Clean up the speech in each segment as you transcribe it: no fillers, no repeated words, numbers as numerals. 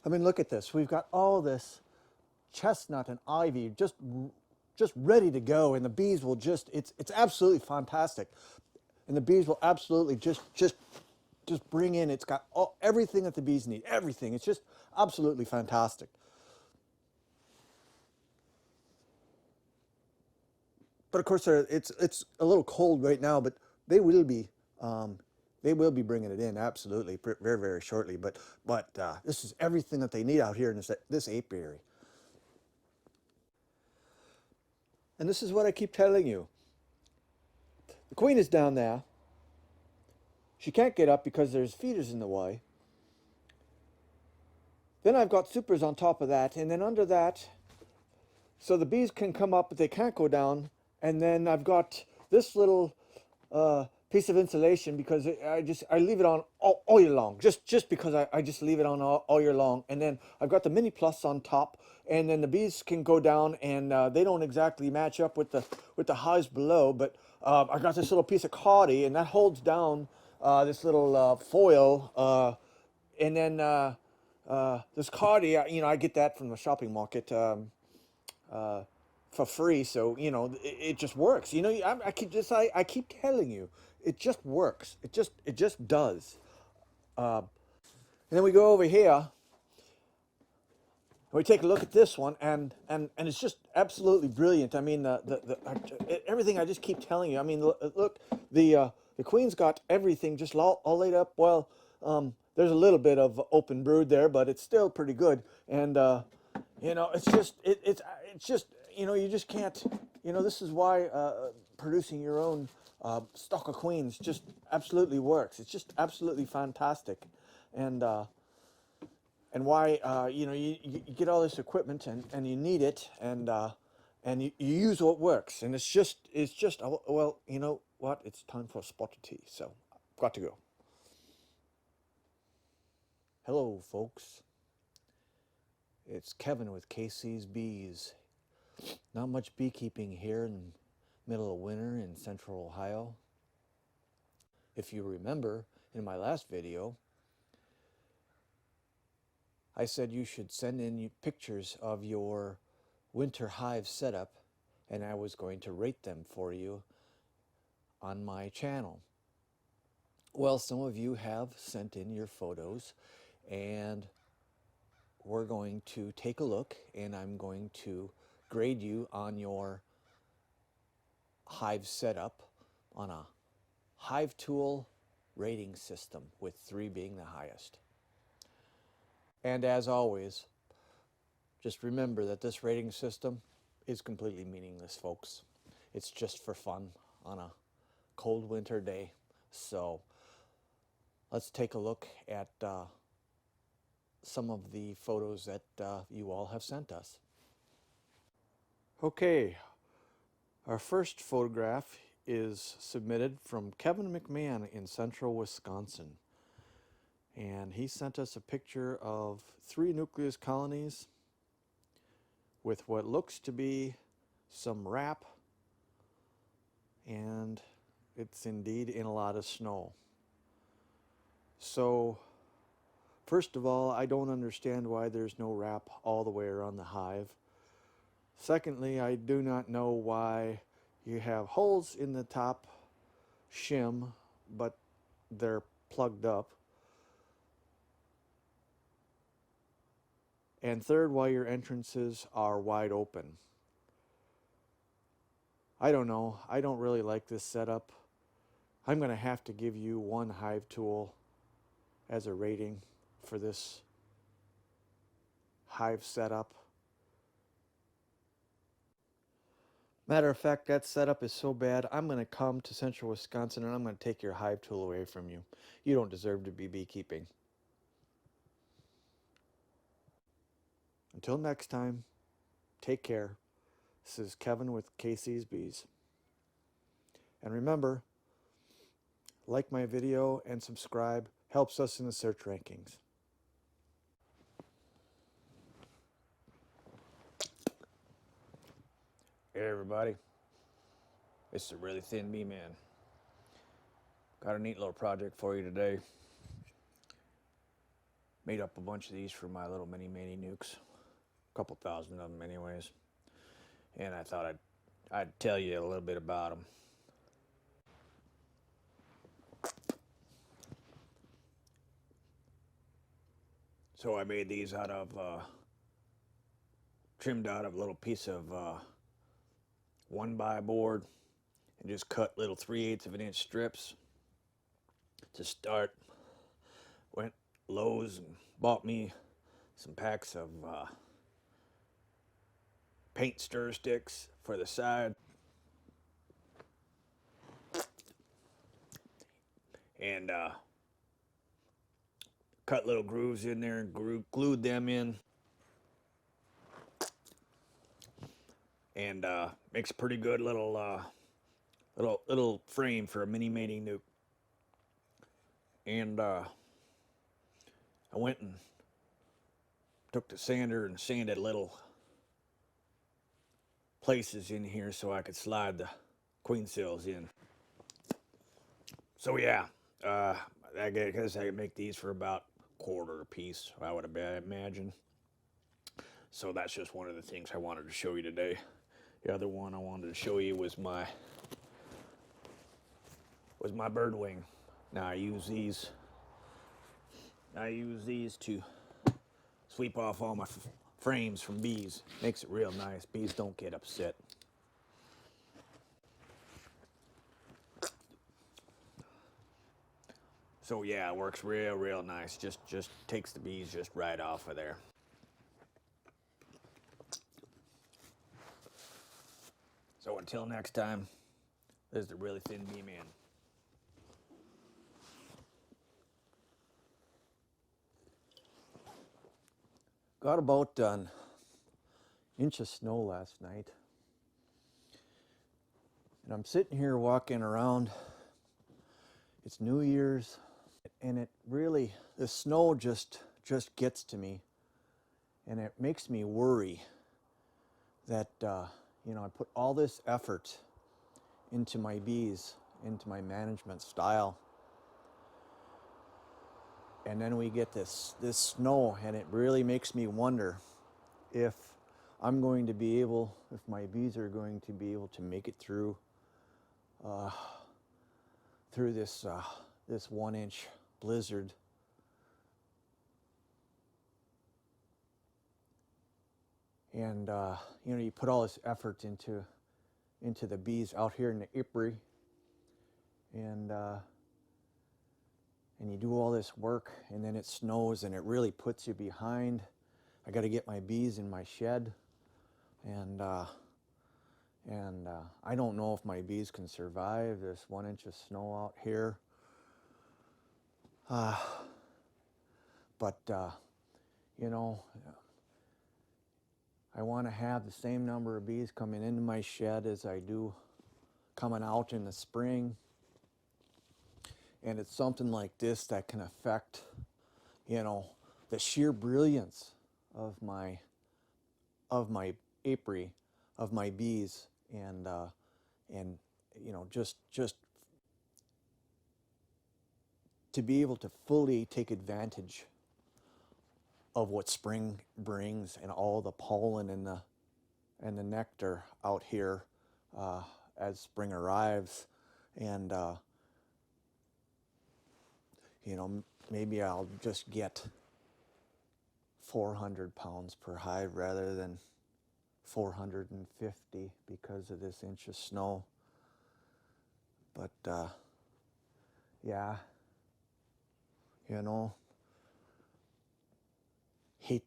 I mean, look at this. We've got all this chestnut and ivy just ready to go, and the bees will it's absolutely fantastic. And the bees will absolutely just bring in, it's got everything that the bees need, everything. It's just absolutely fantastic. But of course, it's a little cold right now, but they will be bringing it in absolutely very, very shortly. But this is everything that they need out here in this apiary. And this is what I keep telling you. The queen is down there. She can't get up because there's feeders in the way. Then I've got supers on top of that, and then under that, so the bees can come up, but they can't go down. And then I've got this little piece of insulation because I leave it on all year long, just because I just leave it on all year long. And then I've got the mini plus on top, and then the bees can go down, and they don't exactly match up with the hives below. But I got this little piece of caudy, and that holds down this little foil, and then this caudy, I get that from the shopping market for free. So it just works. I keep telling you, it just works. It just does. And then we go over here. We take a look at this one, and it's just absolutely brilliant. I mean, everything I just keep telling you. I mean, look, the queen's got everything just all laid up. Well, there's a little bit of open brood there, but it's still pretty good. And it's just you just can't. This is why producing your own stock of queens just absolutely works. It's just absolutely fantastic, and why you get all this equipment and you need it, and you use what works, and it's just well, you know what, it's time for a spot of tea, so I've got to go. Hello folks, it's Kevin with KC's Bees. Not much beekeeping here in the middle of winter in central Ohio. If you remember, in my last video I said you should send in pictures of your winter hive setup, and I was going to rate them for you on my channel. Well, some of you have sent in your photos, and we're going to take a look, and I'm going to grade you on your hive setup on a hive tool rating system, with 3 being the highest. And as always, just remember that this rating system is completely meaningless, folks. It's just for fun on a cold winter day. So let's take a look at some of the photos that you all have sent us. Okay, our first photograph is submitted from Kevin McMahon in central Wisconsin. And he sent us a picture of 3 nucleus colonies with what looks to be some wrap, and it's indeed in a lot of snow. So first of all, I don't understand why there's no wrap all the way around the hive. Secondly, I do not know why you have holes in the top shim, but they're plugged up. And third, why your entrances are wide open. I don't know. I don't really like this setup. I'm going to have to give you 1 hive tool as a rating for this hive setup. Matter of fact, that setup is so bad, I'm going to come to central Wisconsin and I'm going to take your hive tool away from you. You don't deserve to be beekeeping. Until next time, take care. This is Kevin with KC's Bees. And remember, like my video and subscribe. Helps us in the search rankings. Hey everybody, it's the really thin bee man. Got a neat little project for you today. Made up a bunch of these for my little mini nukes. A couple thousand of them anyways. And I thought I'd tell you a little bit about them. So I made these out of, trimmed out of a little piece of 1x board and just cut little 3/8 of an inch strips. To start, went Lowe's and bought me some packs of paint stir sticks for the side. And cut little grooves in there and glued them in. And makes a pretty good little frame for a mini mating nuke. And I went and took the sander and sanded little places in here so I could slide the queen cells in. So yeah, I guess I could make these for about $1/4 a piece, I would imagine. So that's just one of the things I wanted to show you today. The other one I wanted to show you was my bird wing. Now I use these to sweep off all my frames from bees. Makes it real nice. Bees don't get upset. So yeah, it works real nice. Just takes the bees just right off of there. So until next time, this is the Really Thin Bee Man. Got about an inch of snow last night. And I'm sitting here walking around. It's New Year's, and it really, the snow just gets to me. And it makes me worry that, you know, I put all this effort into my bees, into my management style. And then we get this snow, and it really makes me wonder if I'm going to be able, if my bees are going to be able to make it through this 1-inch blizzard. And you know, you put all this effort into the bees out here in the apiary, and you do all this work, and then it snows, and it really puts you behind. I got to get my bees in my shed, and I don't know if my bees can survive this 1 inch of snow out here. But you know, I want to have the same number of bees coming into my shed as I do coming out in the spring. And it's something like this that can affect, you know, the sheer brilliance of my apiary, of my bees, and you know, just to be able to fully take advantage of what spring brings and all the pollen and the nectar out here as spring arrives. And you know, maybe I'll just get 400 pounds per hive rather than 450 because of this inch of snow. But yeah, you know, hate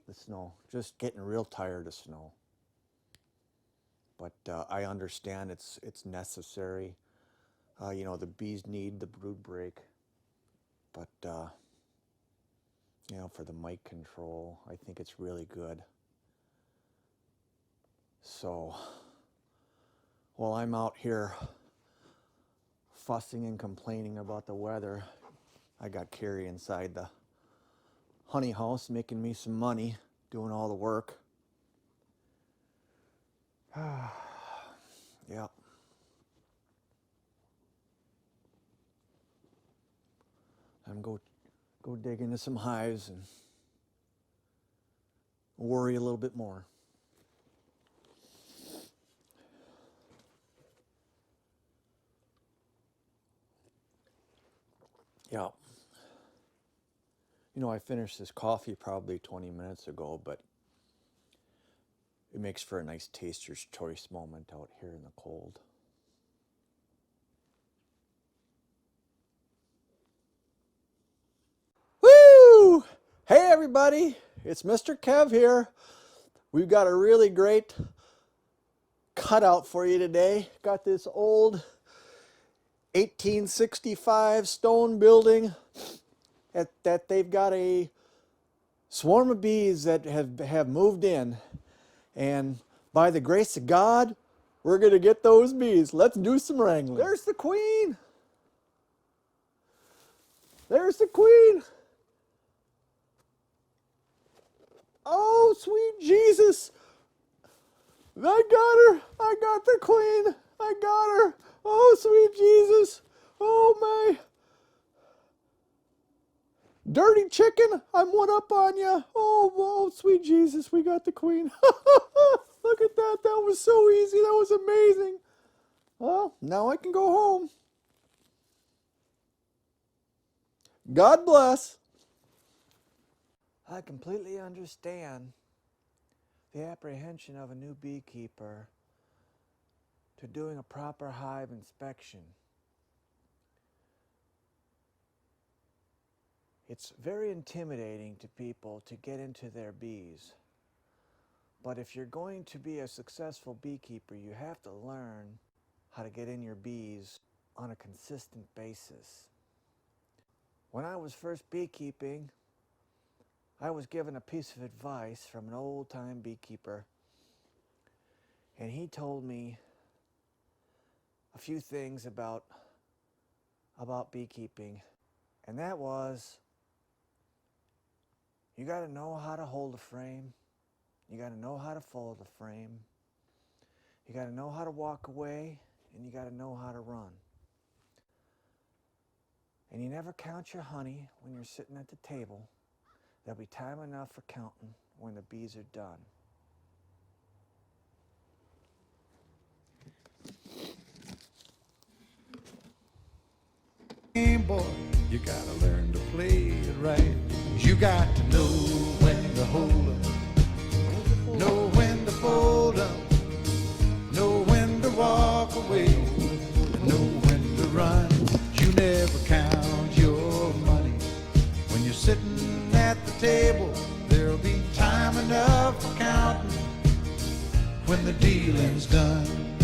the snow. Just getting real tired of snow. But I understand it's necessary. You know, the bees need the brood break. But you know, for the mite control, I think it's really good. So while I'm out here fussing and complaining about the weather, I got Carrie inside the honey house making me some money, doing all the work. Yeah. I'm go go dig into some hives and worry a little bit more. Yeah. You know, I finished this coffee probably 20 minutes ago, but it makes for a nice taster's choice moment out here in the cold. Woo! Hey everybody, it's Mr. Kev here. We've got a really great cutout for you today. Got this old 1865 stone building that they've got a swarm of bees that have moved in, and by the grace of God, we're gonna get those bees. Let's do some wrangling. There's the queen. There's the queen. Oh, sweet Jesus. I got her. I got the queen. I got her. Oh, sweet Jesus. Oh, my. Dirty chicken, I'm one up on you. Oh, sweet Jesus, we got the queen. Look at that. That was so easy. That was amazing. Well, now I can go home. God bless. I completely understand the apprehension of a new beekeeper to doing a proper hive inspection. It's very intimidating to people to get into their bees. But if you're going to be a successful beekeeper, you have to learn how to get in your bees on a consistent basis. When I was first beekeeping, I was given a piece of advice from an old-time beekeeper, and he told me a few things about beekeeping, and that was, you got to know how to hold a frame, you got to know how to fold a frame, you got to know how to walk away, and you got to know how to run. And you never count your honey when you're sitting at the table. There'll be time enough for counting when the bees are done. Hey boy, you gotta learn to play it right. You got to know when to hold up, know when to fold up, know when to walk away, and know when to run. You never count your money when you're sitting at the table. There'll be time enough for counting when the dealing's done.